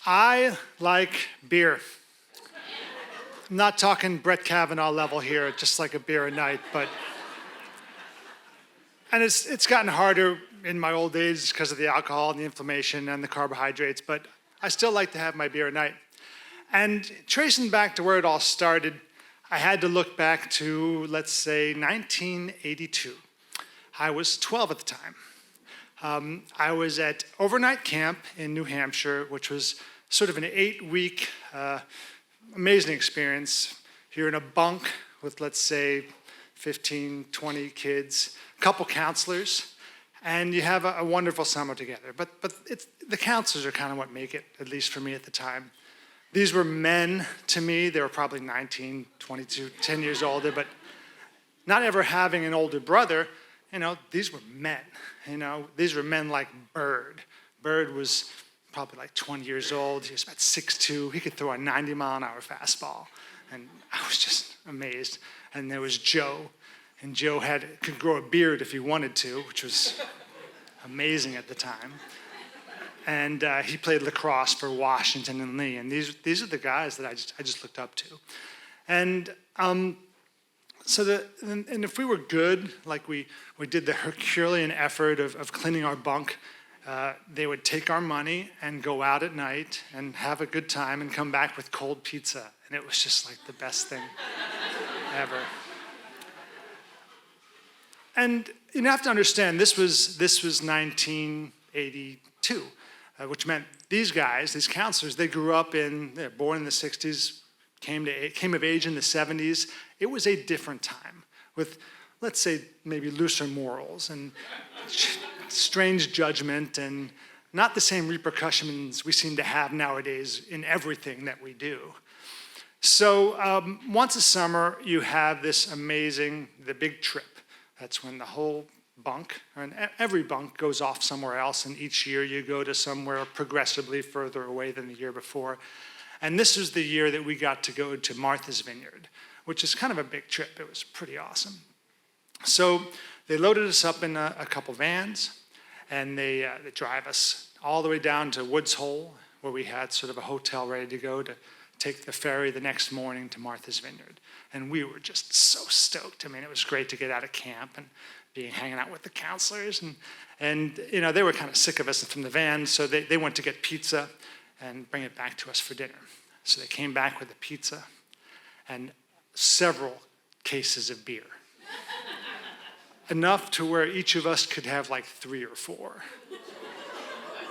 I like beer. I'm not talking Brett Kavanaugh level here, just like a beer a night, and it's gotten harder in my old age because of the alcohol and the inflammation and the carbohydrates, but I still like to have my beer at night. And tracing back to where it all started, I had to look back to, let's say, 1982. I was 12 at the time. I was at overnight camp in New Hampshire, which was sort of an 8-week amazing experience. You're in a bunk with, let's say, 15, 20 kids, a couple counselors, and you have a wonderful summer together. But the counselors are kind of what make it, at least for me at the time. These were men to me. They were probably 19, 22, 10 years older, but not ever having an older brother, these were men. These were men like Bird. Bird was probably like 20 years old. He was about 6'2". He could throw a 90-mile-an-hour fastball. And I was just amazed. And there was Joe. And Joe could grow a beard if he wanted to, which was amazing at the time. And he played lacrosse for Washington and Lee. And these are the guys that I just looked up to. And so if we were good, like we did the Herculean effort of cleaning our bunk, they would take our money and go out at night and have a good time and come back with cold pizza. And it was just like the best thing ever. And you have to understand, this was 1982, which meant these guys, these counselors, they grew up they're born in the 60s, came of age in the 70s. It was a different time with, let's say, maybe looser morals and strange judgment and not the same repercussions we seem to have nowadays in everything that we do. So once a summer, you have this the big trip. That's when the whole bunk, and every bunk goes off somewhere else, and each year you go to somewhere progressively further away than the year before. And this was the year that we got to go to Martha's Vineyard, which is kind of a big trip. It was pretty awesome. So they loaded us up in a couple vans, and they drive us all the way down to Woods Hole, where we had sort of a hotel ready to go to take the ferry the next morning to Martha's Vineyard. And we were just so stoked. I mean, it was great to get out of camp and hanging out with the counselors. And they were kind of sick of us from the van, so they went to get pizza and bring it back to us for dinner. So they came back with the pizza and several cases of beer. Enough to where each of us could have like 3 or 4.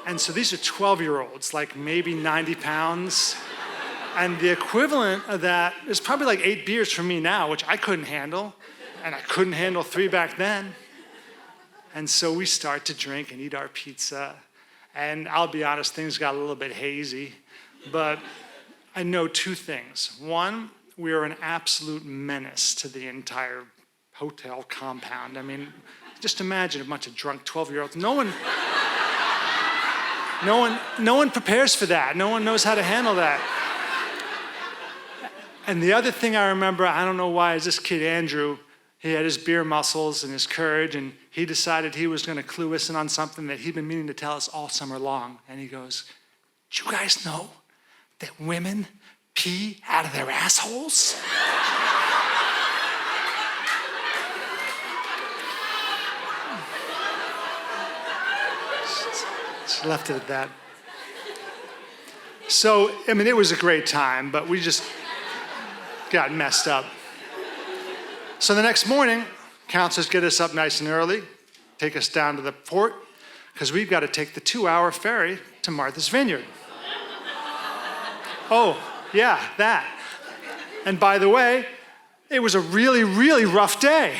And so these are 12-year-olds, like maybe 90 pounds. And the equivalent of that is probably like 8 beers for me now, which I couldn't handle. And I couldn't handle 3 back then. And so we start to drink and eat our pizza. And I'll be honest, things got a little bit hazy. But I know 2 things. One, we were an absolute menace to the entire hotel compound. I mean, just imagine a bunch of drunk 12-year-olds. No one prepares for that. No one knows how to handle that. And the other thing I remember, I don't know why, is this kid Andrew. He had his beer muscles and his courage, and he decided he was going to clue us in on something that he'd been meaning to tell us all summer long. And he goes, "Do you guys know that women pee out of their assholes?" Just left it at that. So, I mean, it was a great time, but we just got messed up. So the next morning, counselors get us up nice and early, take us down to the port, because we've got to take the 2-hour ferry to Martha's Vineyard. Oh, yeah, that. And by the way, it was a really, really rough day.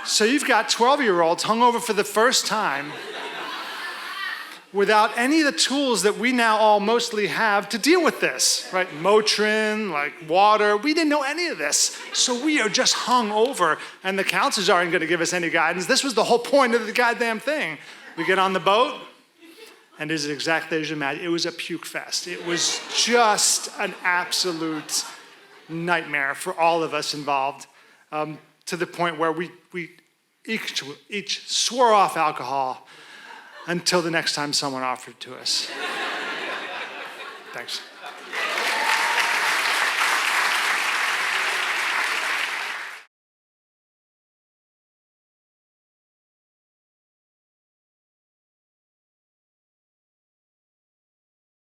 So you've got 12-year-olds hungover for the first time without any of the tools that we now all mostly have to deal with this, right? Motrin, like water. We didn't know any of this. So we are just hung over, and the counselors aren't going to give us any guidance. This was the whole point of the goddamn thing. We get on the boat, and is it exactly as you imagine? It was a puke fest. It was just an absolute nightmare for all of us involved, to the point where we each swore off alcohol until the next time someone offered to us. Thanks.